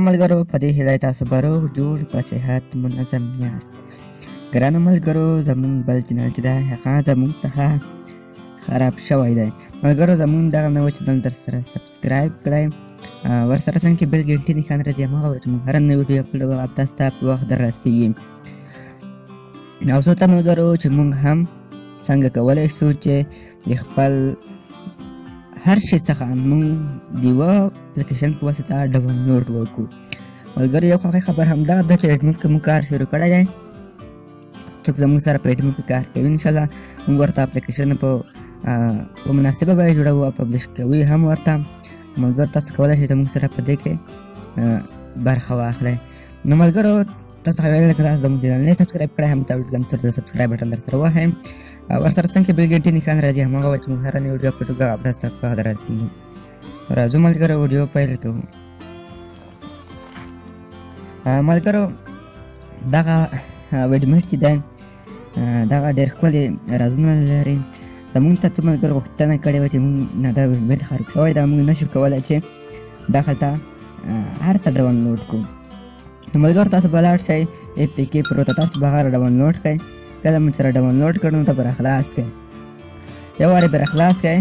ملګرو په دې هیله تاسو به روغ جوړ په صحت منظم یاست. ګرانو ملګرو زمونږ بل چینل چې دی هغه زمونږ څخه خراب شوی دی. ملګرو زمونږ دغه نوی چینل در سره سبسکرایب کړئ، ورسره څنګ کې بل ګنټې نښان راځي هماغه وکړئ چې موږ هره نوې ویډیو اپلوډ کوو تاسو ته په وخت در رسیږي. او څو ته ملګرو چې موږ هم څنګه کولی شو چې د خپل هر شي څخه موږ د یوه اپلیکیشن په واسطه ډاونلوډ وکړو. ملګرو یو خوښی خبر همدغه ده چې زموږ که موږ کار شروع کړی دی، څوک زموږ سره په اعتماد کې کار کوي انشاءالله موږ ورته اپلیکیشن په مناسبه بیه جوړوو او پبلش کوي هم ورته. ملګرو تاسو کولی شئ زموږ سره په دې کې برخه واخلئ. نو ملګرو تاسو ویل که تاسو زموږ چینل نه سبسکرایب کړی هم ته د سبسکرایب بټن در سره ووهئ، ورسره څنګ کې بل ګنټې نښان راځي هماغه وکړئ چې موږ هره نوې ویډیو اپلوډ کوو تاسو ته په وخت رسیږي. راځو ملګرو ویډیو پیل کوو. ملګرو دغه ویډمیټ چې دی دغه ډېر ښکلي رازونه لري. زموږ ته څو ملګرو غوښتنه کړې وه چې موږ نه دا ویډمیټ خراب شوی ده، موږ نشو کولی چې دغلته هر څه ډاونلوډ کړو. نو ملګرو تاسو به لاړ شئ APK پرو ته، تاسو به هغه ډاونلوډ کړئ. کله مو سره ډاونلوډ کړو نو ته به راخلاص کړئ، یو وارې به راخلاص کړئ.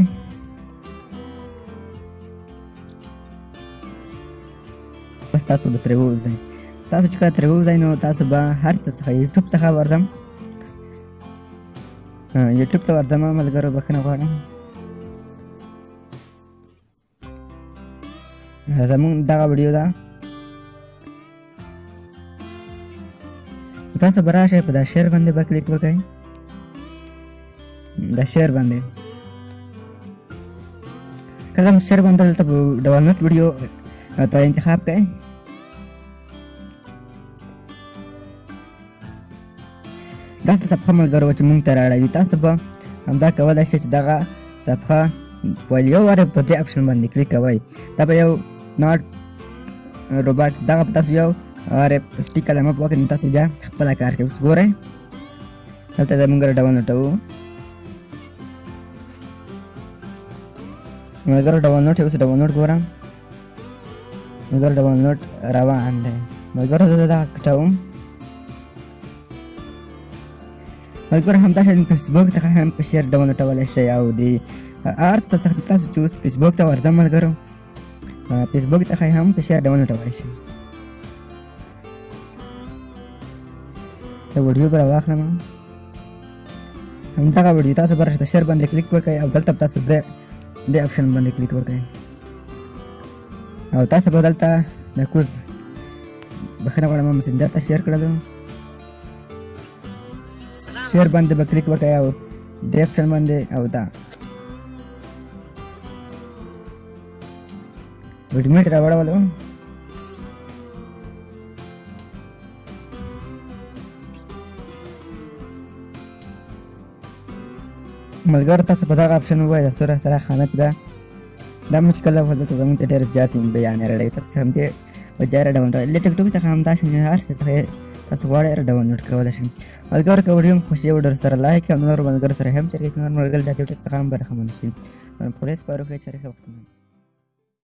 بس تاسو به ترې ووځئ. تاسو چې کله ترې ووځئ نو تاسو به هر څه څخه یوټیوب څخه ورځم، یوټیوب ته ورځم ملګرو بښنه غواړم. زموږ دغه ویډیو ده، تاسو به راشئ په دا شیر باندې به کلیک وکړئ، دا شیر باندې کله مو شیر باندې دلته ډاونلوډ ویډیو ته انتخاب کړئ. داسې صفحه ملګرو چې موږ ته رااړوي، تاسو به همدا کولی شئ چې دغه صفحه په یو وارې په دې اپشن باندې کلیک کوئ. دا به یو ناټ روباټ دغه په تاسو یو وارې سټیک علامه په وکړئ نو تاسو بیا خپله کار کوئ. اوس ګورئ دلته زموږ ډاونلوډوو. ملګرو ډاونلوډ اوس ډاونلوډ ګورم ملګرو ډاونلوډ روان دی. ملګرو زه دغه کټوم. ملګرو همداسې فیسبوک څخه هم په شیر ډاونلوډولی شئ او د هر څه څخه تاسو چې اوس فیسبوک ته ورځم ملګرو، فیسبوک څخه هم په شیر ډاونلوډولی شئ. د ویډیو به راواخلم، همدغه ویډیو تاسو به راشئ د شیر باندې کلیک وکړئ او دلته تاسو دې اپشن باندې کلیک وکړئ او تاسو به دلته د کوز بښنه غواړم مسنجر ته شیر کړلو، شیر باندې به کلیک وکړئ او دې اپشن باندې او دا ویډمیټ راوړولو. ملګرو تاسو په دغه اپشن ووایئ د سوره سره خانه چې ده دا مو چې کله دلته زموږ ته ډېر زیات بیانې راړوي، تاسو همدې وجه راډاونلوډ له ټیکټوک څخه همداسې هر څه څخه تاسو غواړئ راډاونلوډ کولی شئ. ملګرو که ویډیو مو خوښ وي ورسره سره لایک او نورو ملګرو سره هم شریک کړئ، نور ملګري دا ټیکټوک څخه هم برخمن شي. په دې سپارو ښه چارې ښه وختونه.